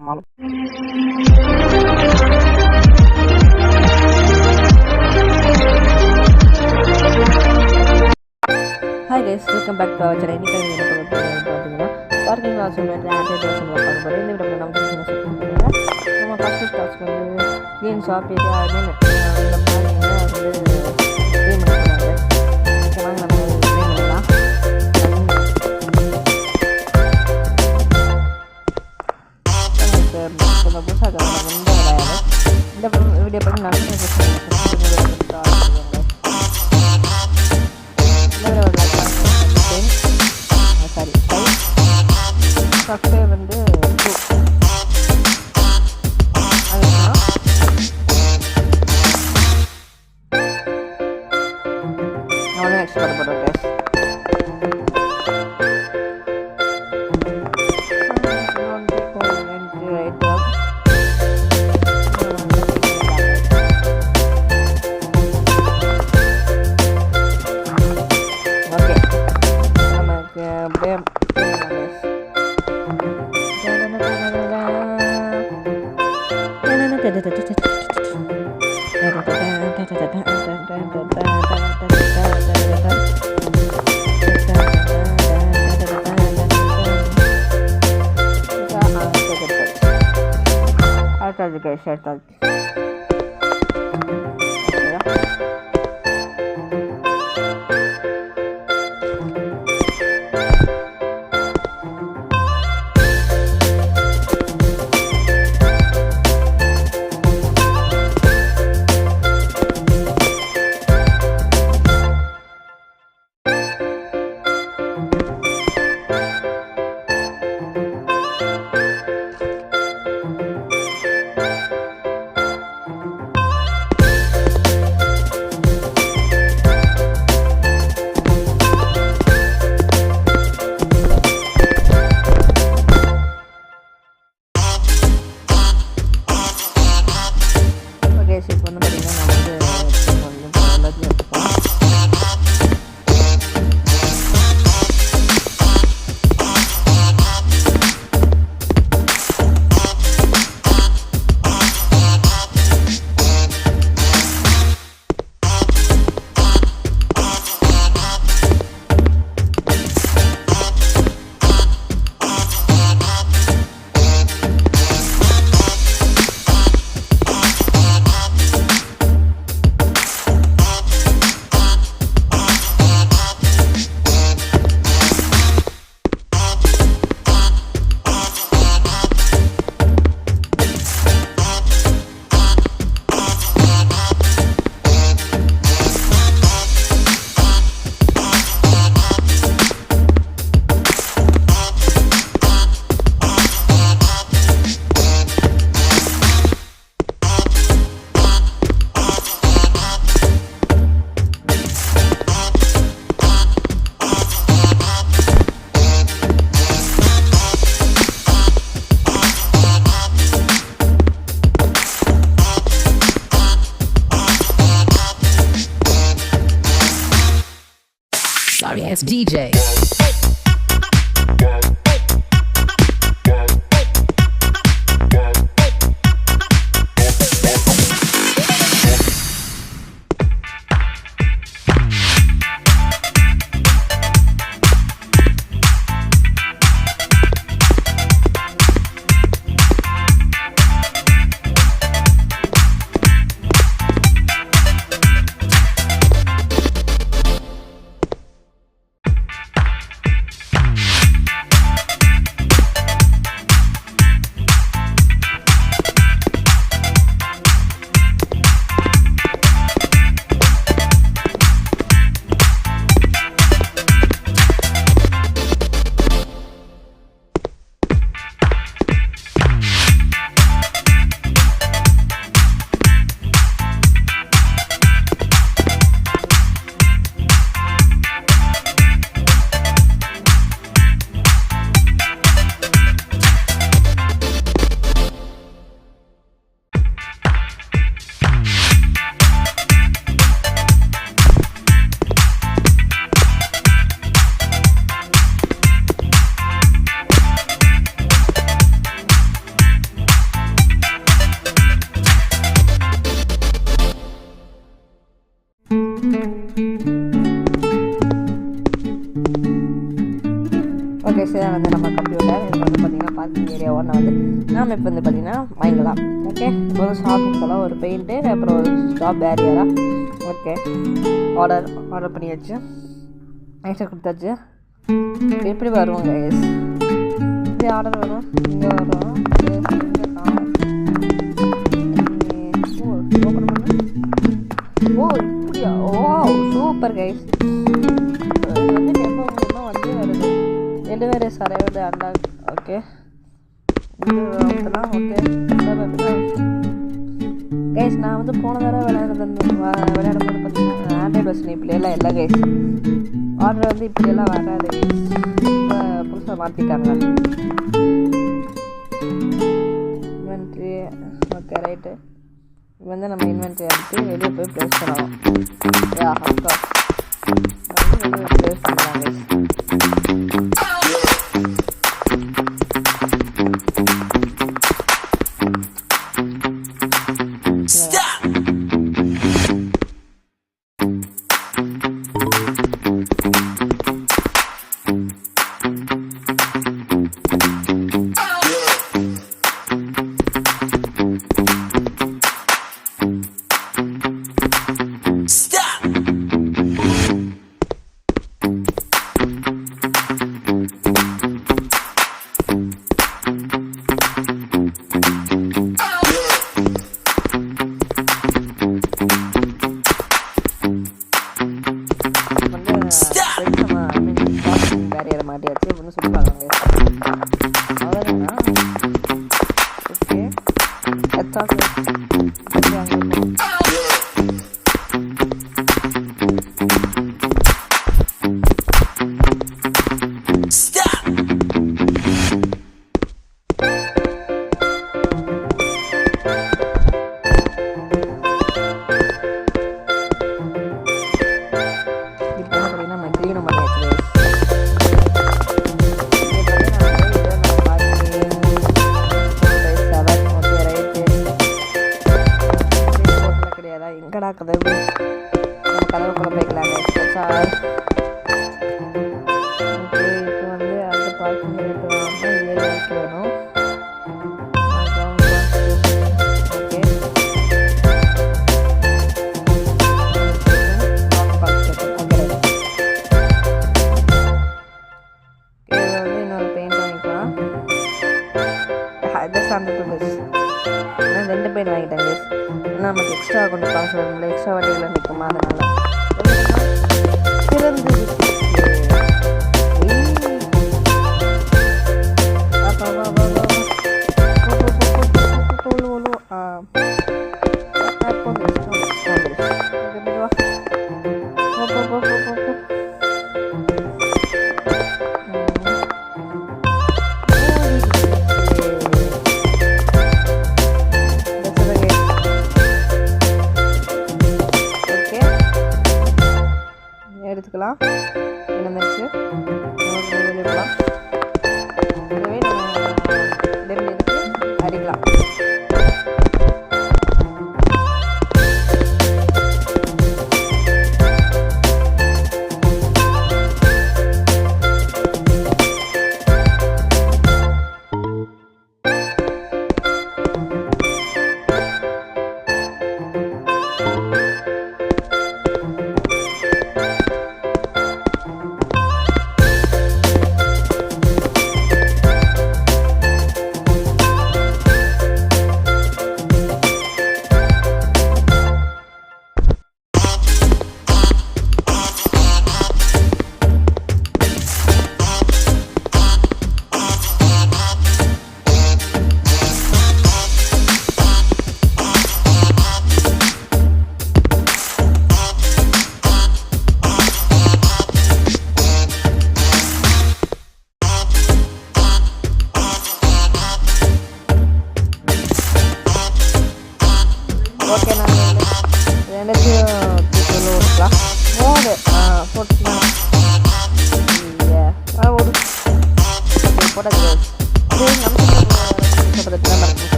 malam. Hi guys, welcome back to our channel. இன்னைக்கு என்ன பார்க்க போறோம்னா பார்க்கிங் லாஸ் வந்து ஆன்டிடேஷன் பார்க்க போறோம். இந்த வீடியோல நம்ம என்ன சொல்ல போறோம்னா நம்ம ஃபர்ஸ்ட் ஸ்டார்ட்ஸ் வந்து கிரீன் ஷாப் ஏரியா அந்த பார்க்கிங்ல வந்து க்ளீன் பண்ணுவாங்க. ஓகே வாங்க நம்ம க்ளீன் பண்ணலாம். நம்ம புதுசாக ரொம்ப இந்த வீடியோ பண்ணி நிறைய ஃபஸ்ட்டு வந்து நான் நெக்ஸ்ட் பண்ண போகிறேன் கைஸ். ஓகே நமக்கு அப்படியே Sorry ass DJ. உடனே வந்து நாம் இப்போ வந்து பார்த்திங்கன்னா வாங்கிக்கலாம். ஓகே, இப்போ வந்து ஷாப்புக்கு போகலாம். ஒரு பெயிண்ட்டு, அப்புறம் ஒரு ஸ்டாப் பேரியராக. ஓகே, ஆர்டர் பண்ணியாச்சு, நைட்டாக கொடுத்தாச்சு. எப்படி வருவோம் கைஸ்? இப்படி ஆர்டர் வரும், இங்கே வரும். ஓப்பன் பண்ணு. ஓ இப்படியா? ஓ சூப்பர் கைஸ். இது வந்து டெம்போ மூலமாக வந்து வருது. டெலிவரி சரையோட அண்டா. Okay, okay guys. நான் வந்து போன தடவை விளையாடும்போது பார்த்தீங்கன்னா ஆண்ட்ராய்டு வெர்ஷன் இப்படியெல்லாம் இல்லை கைஸ். ஆர்டர் வந்து இப்படியெல்லாம் வராது கைஸ். புதுசாக மாற்றிட்டாங்க இன்வென்ட்ரி. Okay right. இப்போ வந்து நம்ம இன்வென்ட்ரி எடுத்து வெளியே போய் ப்ளேஸ் பண்ணலாம். அஃப்கோர்ஸ் வந்து வெளியே ப்ளேஸ் பண்ணலாம் கைஸ். பேரியரை மாட்டியாச்சு. இப்போ வந்து சுற்றுவாங்க. அவ்வளோதானா? ஓகே, எங்கடா கதவு? நம்ம கதவுக்குள்ளே போய்க்கலாங்க. ஓகே, இப்போ வந்து அடுத்த பார்க்கிங் ரேட்டு வந்து 7 வரைக்கும் வேணும். ஓகே, வந்து இன்னொரு பெயிண்ட் வாங்கிக்கலாம். ஜஸ்ட் அந்த நான் 2 பெயிண்ட் வாங்கிட்டேன் கேஸ். நமக்கு எக்ஸ்ட்ரா கொஞ்சம் காசு வரும்ல, எக்ஸ்ட்ரா வண்டியில் நிற்குமா, அதனால் சிறந்து எடுத்துக்கலாம். என்னந்துச்சு வெளியே போகலாம். அதுவே நம்ம டெல்லி எடுத்து அடிக்கலாம்.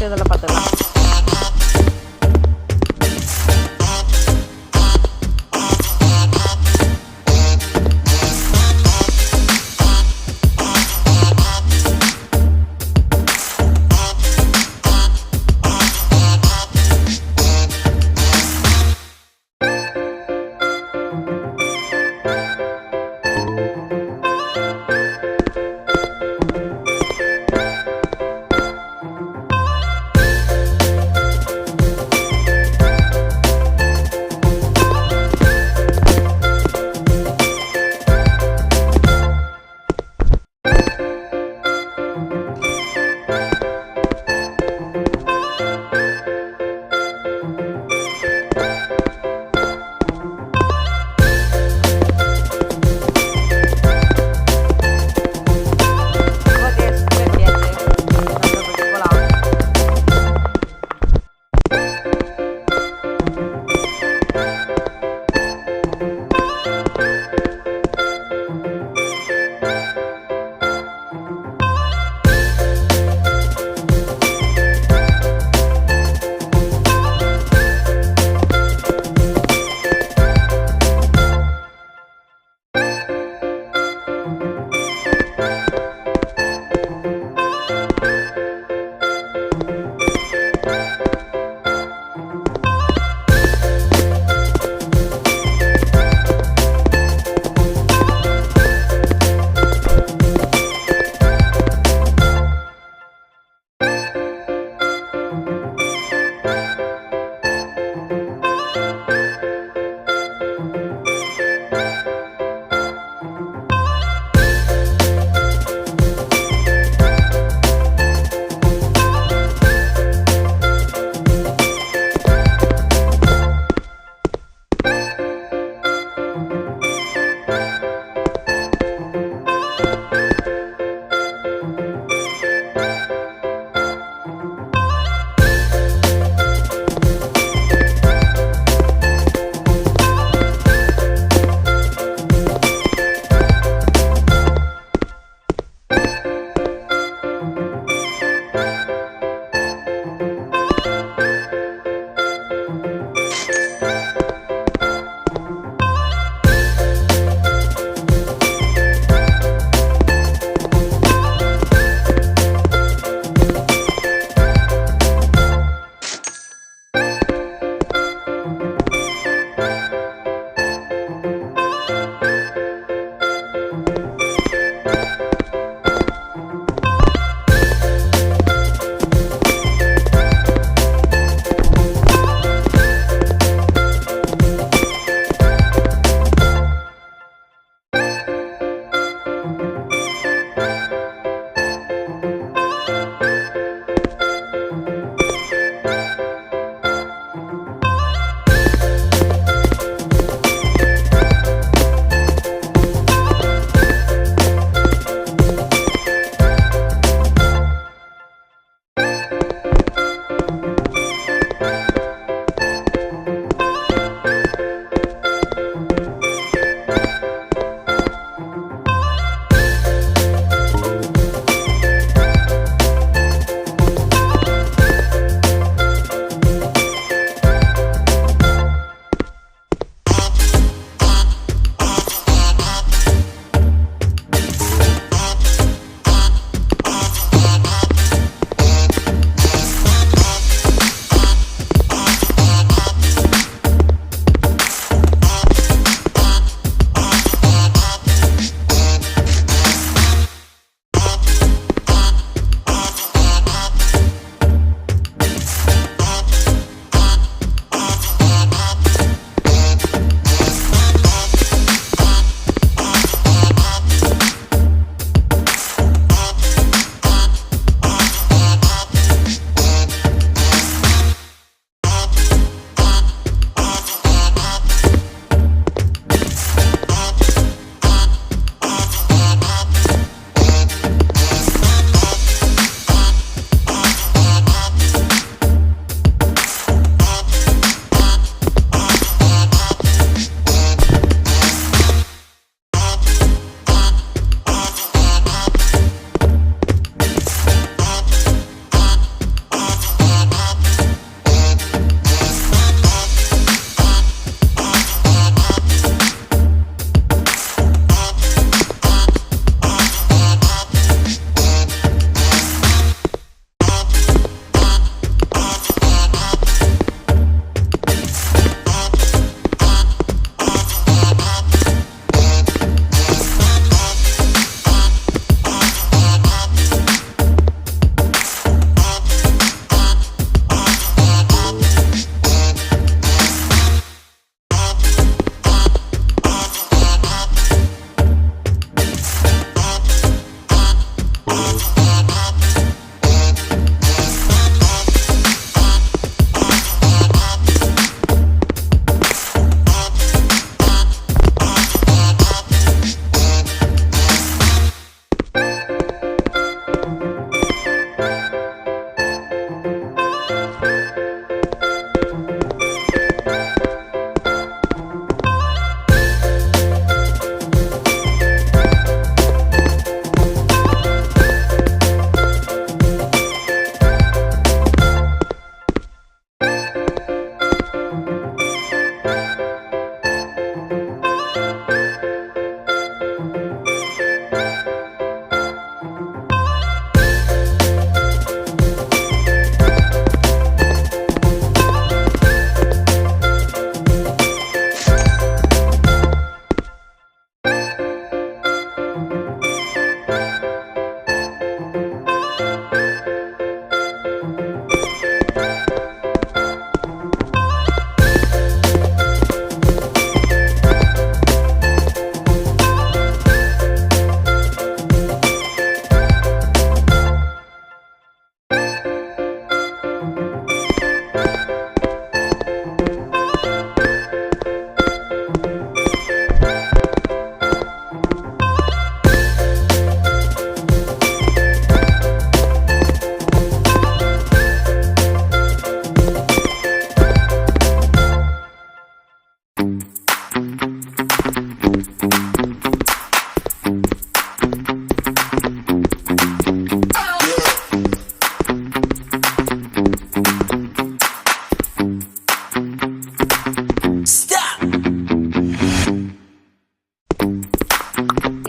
இதெல்லாம் பார்த்துக்கலாம்.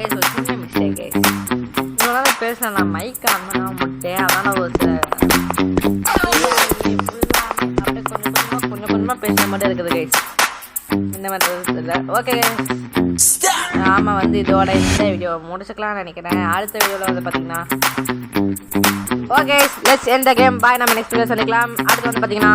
கைஸ் ஒரு சின்ன மிஸ்டேக் கைஸ். இவ்வளோ நேரம் பேசினேன் நான் மைக் ஆன் பண்ண மாட்டேன். அதனால் ஒரு சில அப்படியே கொஞ்சம் கொஞ்சமாக பேசுகிற மாதிரி இருக்குது கைஸ். என்ன பண்ணுறது தெரியல. ஓகே கைஸ், ஆமாம் வந்து இதோட இந்த வீடியோ முடிச்சுக்கலாம்னு நினைக்கிறேன். அடுத்த வீடியோவில் வந்து பார்த்தீங்கன்னா okay let's end the game. Bye. நம்ம நெக்ஸ்ட் வீடியோ சந்திக்கலாம். அடுத்து வந்து பார்த்தீங்கன்னா